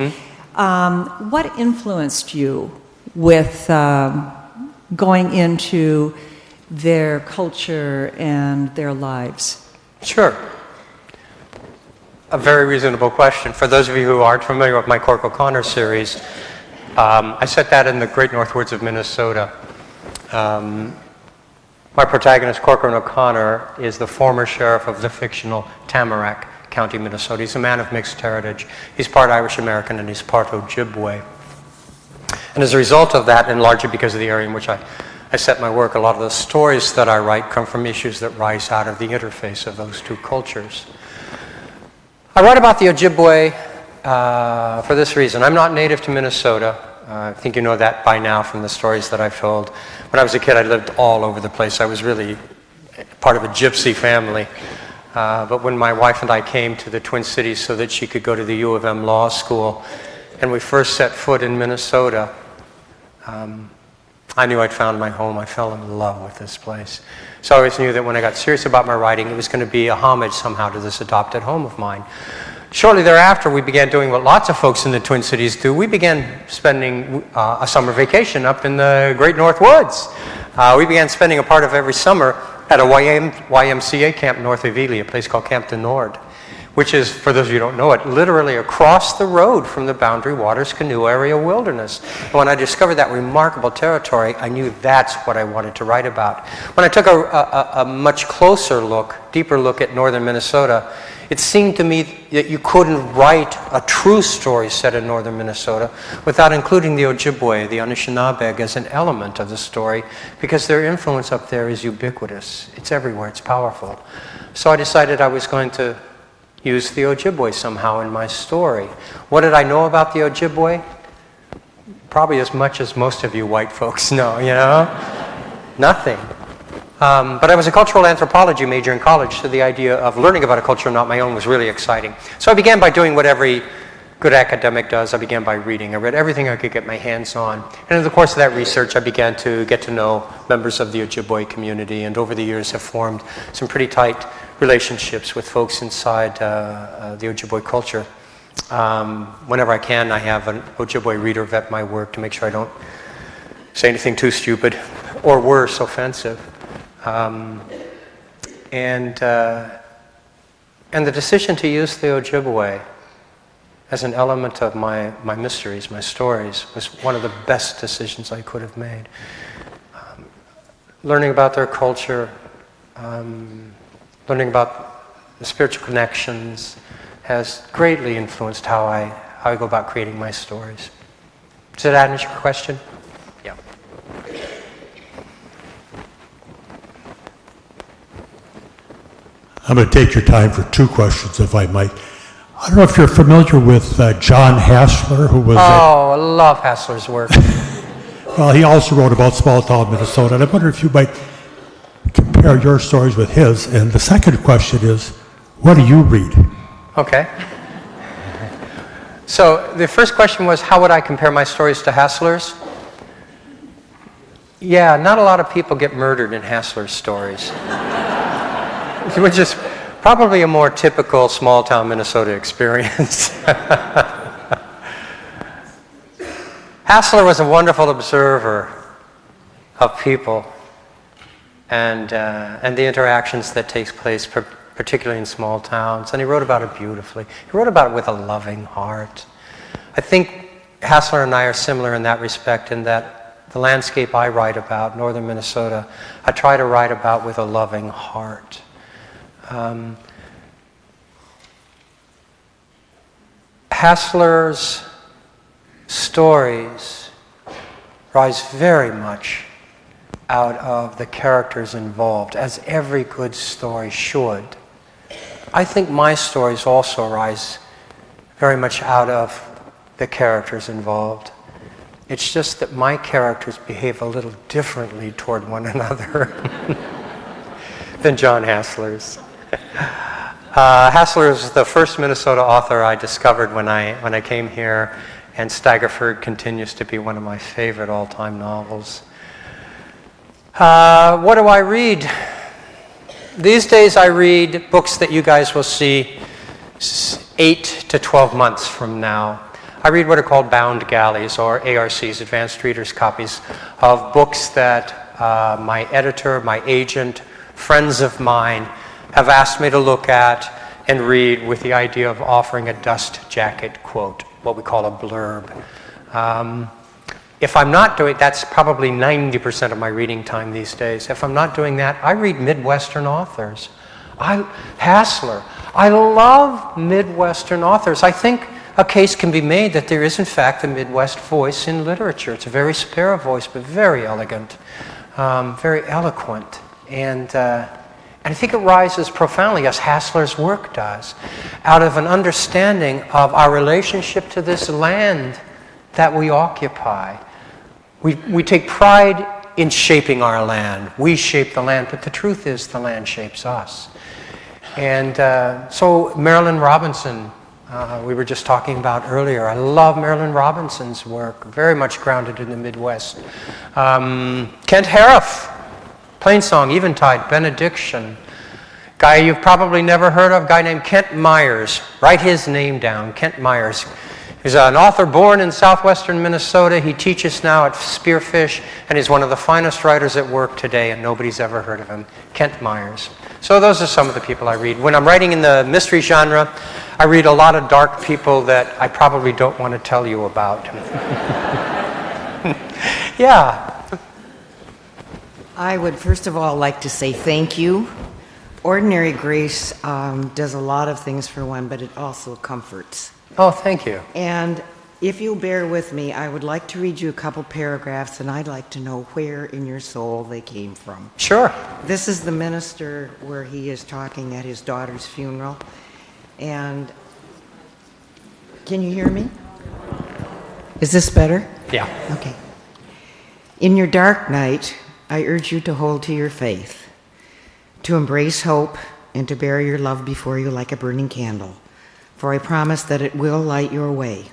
[SPEAKER 6] What influenced you with going into their culture and their lives?
[SPEAKER 2] Sure. A very reasonable question. For those of you who aren't familiar with my Cork O'Connor series, I set that in the Great North Woods of Minnesota. My protagonist, Corcoran O'Connor, is the former sheriff of the fictional Tamarack County, Minnesota. He's a man of mixed heritage. He's part Irish-American and he's part Ojibwe. And as a result of that, and largely because of the area in which I set my work, a lot of the stories that I write come from issues that rise out of the interface of those two cultures. I write about the Ojibwe for this reason. I'm not native to Minnesota. I think you know that by now from the stories that I've told. When I was a kid, I lived all over the place. I was really part of a gypsy family. But when my wife and I came to the Twin Cities so that she could go to the U of M Law School, and we first set foot in Minnesota, I knew I'd found my home. I fell in love with this place. So I always knew that when I got serious about my writing, it was going to be a homage somehow to this adopted home of mine. Shortly thereafter, we began doing what lots of folks in the Twin Cities do. We began spending a summer vacation up in the Great North Woods. We began spending a part of every summer at a YMCA camp north of Ely, a place called Camp de Nord, which is, for those of you who don't know it, literally across the road from the Boundary Waters Canoe Area Wilderness. And when I discovered that remarkable territory, I knew that's what I wanted to write about. When I took a much closer look, deeper look at northern Minnesota, it seemed to me that you couldn't write a true story set in northern Minnesota without including the Ojibwe, the Anishinaabe, as an element of the story, because their influence up there is ubiquitous. It's everywhere. It's powerful. So I decided I was going to use the Ojibwe somehow in my story. What did I know about the Ojibwe? Probably as much as most of you white folks know, you know? Nothing. But I was a cultural anthropology major in college, so the idea of learning about a culture not my own was really exciting. So I began by doing what every good academic does. I began by reading. I read everything I could get my hands on. And in the course of that research, I began to get to know members of the Ojibwe community, and over the years have formed some pretty tight relationships with folks inside the Ojibwe culture. Whenever I can, I have an Ojibwe reader vet my work to make sure I don't say anything too stupid or worse, offensive. And the decision to use the Ojibwe as an element of my mysteries, my stories, was one of the best decisions I could have made. Learning about their culture, learning about the spiritual connections has greatly influenced how I go about creating my stories. Does that answer your question? Yeah.
[SPEAKER 7] I'm going to take your time for two questions, if I might. I don't know if you're familiar with John Hassler, who was...
[SPEAKER 2] I love Hassler's work.
[SPEAKER 7] Well, he also wrote about small-town Minnesota, and I wonder if you might compare your stories with his. And the second question is, what do you read?
[SPEAKER 2] Okay. So the first question was, how would I compare my stories to Hassler's? Yeah, not a lot of people get murdered in Hassler's stories. Which is probably a more typical small-town Minnesota experience. Hassler was a wonderful observer of people and the interactions that takes place, particularly in small towns, and he wrote about it beautifully. He wrote about it with a loving heart. I think Hassler and I are similar in that respect, in that the landscape I write about, northern Minnesota, I try to write about with a loving heart. Hassler's stories rise very much out of the characters involved, as every good story should. I think my stories also rise very much out of the characters involved. It's just that my characters behave a little differently toward one another than John Hassler's. Hassler is the first Minnesota author I discovered when I came here, and Staggerford continues to be one of my favorite all-time novels. What do I read? These days I read books that you guys will see 8 to 12 months from now. I read what are called bound galleys, or ARCs, Advanced Reader's Copies, of books that my editor, my agent, friends of mine have asked me to look at and read with the idea of offering a dust jacket quote, what we call a blurb. If I'm not doing, that's probably 90% of my reading time these days. If I'm not doing that, I read Midwestern authors. Hassler. I love Midwestern authors. I think a case can be made that there is, in fact, a Midwest voice in literature. It's a very spare voice, but very elegant, very eloquent. And I think it rises profoundly, as Hassler's work does, out of an understanding of our relationship to this land that we occupy. We take pride in shaping our land. We shape the land, but the truth is the land shapes us. And so Marilyn Robinson, we were just talking about earlier. I love Marilyn Robinson's work, very much grounded in the Midwest. Kent Harif, Plainsong, Eventide, Benediction. Guy you've probably never heard of, guy named Kent Myers. Write his name down, Kent Myers. He's an author born in southwestern Minnesota. He teaches now at Spearfish, and he's one of the finest writers at work today, and nobody's ever heard of him. Kent Myers. So those are some of the people I read. When I'm writing in the mystery genre, I read a lot of dark people that I probably don't want to tell you about. Yeah.
[SPEAKER 8] I would first of all like to say thank you. Ordinary Grace does a lot of things for one, but it also comforts.
[SPEAKER 2] Oh, thank you.
[SPEAKER 8] And if you'll bear with me, I would like to read you a couple paragraphs, and I'd like to know where in your soul they came from.
[SPEAKER 2] Sure.
[SPEAKER 8] This is the minister where he is talking at his daughter's funeral. And can you hear me? Is this better?
[SPEAKER 2] Yeah.
[SPEAKER 8] Okay. In your dark night, I urge you to hold to your faith, to embrace hope, and to bear your love before you like a burning candle. For I promise that it will light your way.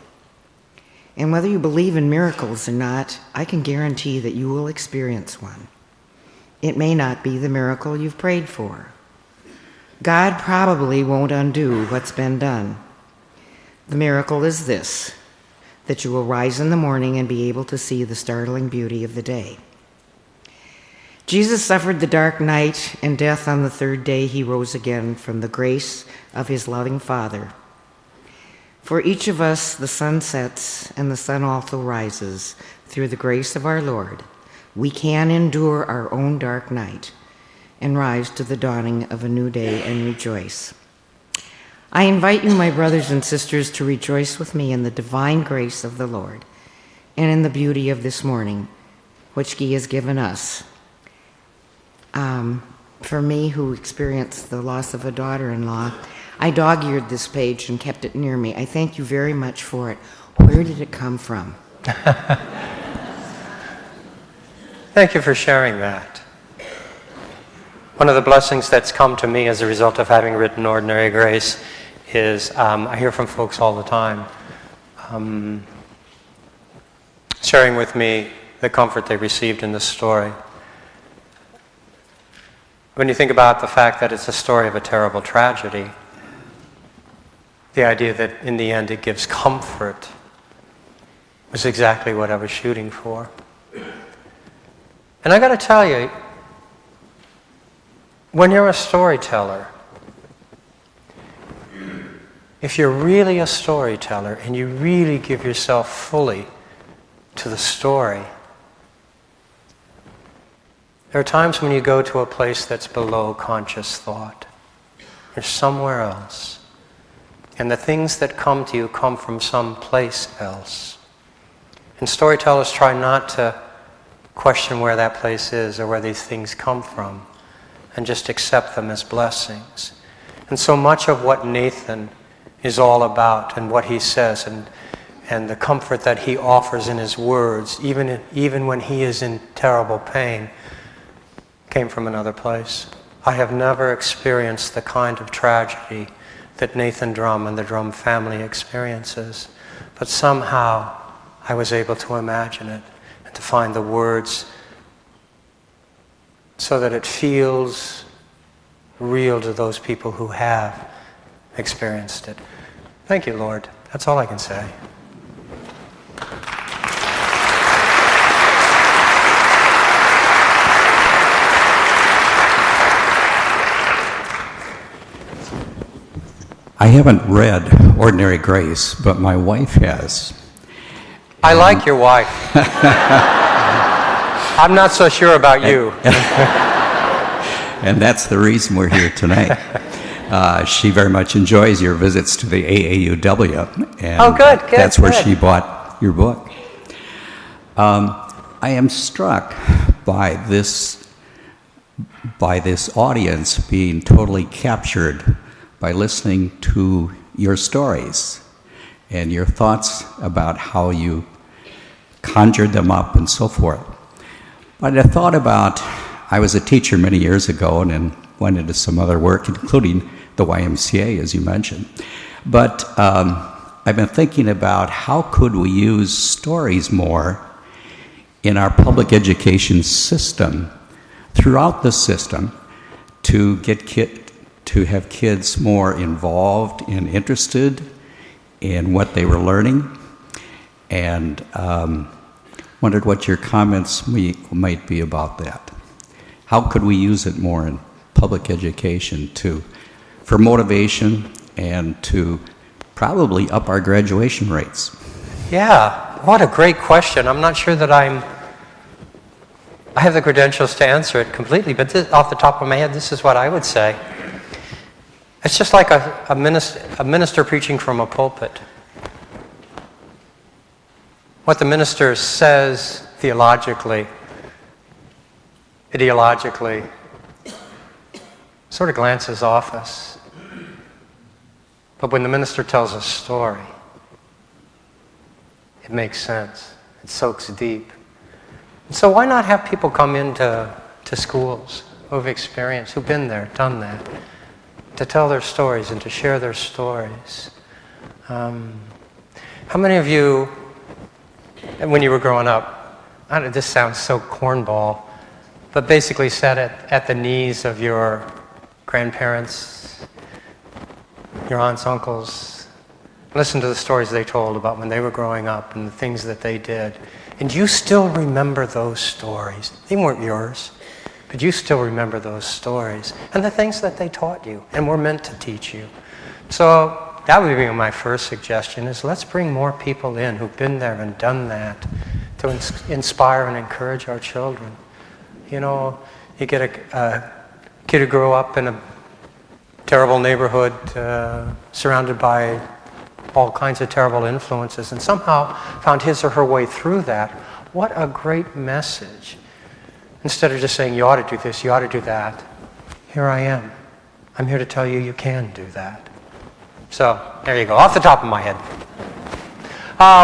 [SPEAKER 8] And whether you believe in miracles or not, I can guarantee that you will experience one. It may not be the miracle you've prayed for. God probably won't undo what's been done. The miracle is this, that you will rise in the morning and be able to see the startling beauty of the day. Jesus suffered the dark night and death. On the third day he rose again from the grace of his loving Father. For each of us the sun sets and the sun also rises through the grace of our Lord. We can endure our own dark night and rise to the dawning of a new day and rejoice. I invite you, my brothers and sisters, to rejoice with me in the divine grace of the Lord and in the beauty of this morning, which he has given us. For me, who experienced the loss of a daughter-in-law, I dog-eared this page and kept it near me. I thank you very much for it. Where did it come from?
[SPEAKER 2] Thank you for sharing that. One of the blessings that's come to me as a result of having written Ordinary Grace is I hear from folks all the time sharing with me the comfort they received in this story. When you think about the fact that it's a story of a terrible tragedy, the idea that in the end it gives comfort was exactly what I was shooting for. And I got to tell you, when you're a storyteller, if you're really a storyteller and you really give yourself fully to the story, there are times when you go to a place that's below conscious thought. You're somewhere else. And the things that come to you come from some place else. And storytellers try not to question where that place is or where these things come from, and just accept them as blessings. And so much of what Nathan is all about and what he says and the comfort that he offers in his words, even when he is in terrible pain, came from another place. I have never experienced the kind of tragedy that Nathan Drum and the Drum family experiences, but somehow I was able to imagine it and to find the words so that it feels real to those people who have experienced it. Thank you, Lord. That's all I can say.
[SPEAKER 9] I haven't read Ordinary Grace, but my wife has.
[SPEAKER 2] I like your wife. I'm not so sure about you.
[SPEAKER 9] And that's the reason we're here tonight. She very much enjoys your visits to the AAUW. And
[SPEAKER 2] oh, good.
[SPEAKER 9] That's where she bought your book. I am struck by this audience being totally captured by listening to your stories and your thoughts about how you conjured them up and so forth. But I thought about, I was a teacher many years ago and then went into some other work, including the YMCA, as you mentioned. But I've been thinking about how could we use stories more in our public education system, throughout the system, to have kids more involved and interested in what they were learning, and wondered what your comments might be about that. How could we use it more in public education for motivation and to probably up our graduation rates?
[SPEAKER 2] Yeah, what a great question. I'm not sure that I have the credentials to answer it completely, but off the top of my head, this is what I would say. It's just like a minister preaching from a pulpit. What the minister says theologically, ideologically, sort of glances off us. But when the minister tells a story, it makes sense. It soaks deep. And so why not have people come into schools who've experienced, who've been there, done that, to tell their stories and to share their stories. How many of you, when you were growing up, this sounds so cornball, but basically sat at the knees of your grandparents, your aunts, uncles, listened to the stories they told about when they were growing up and the things that they did, and you still remember those stories. They weren't yours. But you still remember those stories and the things that they taught you and were meant to teach you. So that would be my first suggestion, is let's bring more people in who've been there and done that to inspire and encourage our children. You know, you get a kid who grew up in a terrible neighborhood surrounded by all kinds of terrible influences and somehow found his or her way through that. What a great message. Instead of just saying, you ought to do this, you ought to do that, here I am. I'm here to tell you you can do that. So, there you go, off the top of my head.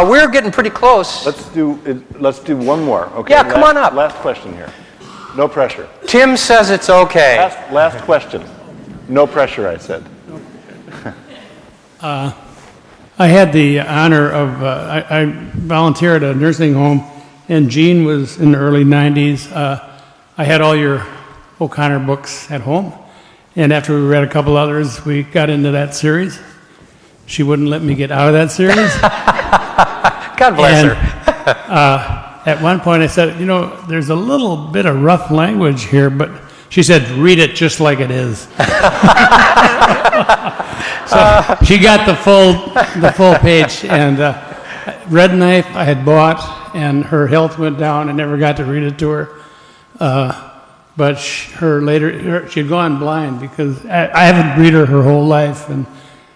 [SPEAKER 2] We're getting pretty close.
[SPEAKER 1] Let's do one more. Okay.
[SPEAKER 2] Yeah, come on up.
[SPEAKER 1] Last question here. No pressure.
[SPEAKER 2] Tim says it's okay.
[SPEAKER 1] Last question. No pressure, I said.
[SPEAKER 10] I had the honor of, I volunteered at a nursing home, and Jean was in the early 90s. I had all your O'Connor books at home, and after we read a couple others, we got into that series. She wouldn't let me get out of that series.
[SPEAKER 2] God bless her.
[SPEAKER 10] At one point I said, you know, there's a little bit of rough language here, but she said, read it just like it is. So she got the full page, and Red Knife I had bought, and her health went down. I never got to read it to her. But she had gone blind because I haven't read her whole life, and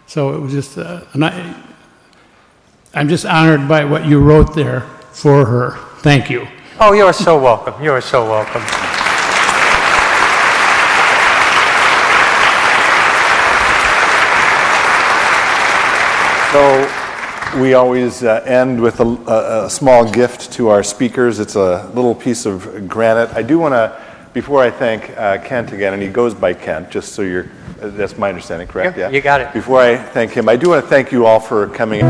[SPEAKER 10] so it was just. I'm just honored by what you wrote there for her. Thank you.
[SPEAKER 2] Oh, you're so welcome. You're so welcome.
[SPEAKER 1] So we always end with a small gift to our speakers. It's a little piece of granite. I do want to, before I thank Kent again, and he goes by Kent, just so that's my understanding, correct?
[SPEAKER 2] Yeah, you got it.
[SPEAKER 1] Before I thank him, I do want to thank you all for coming.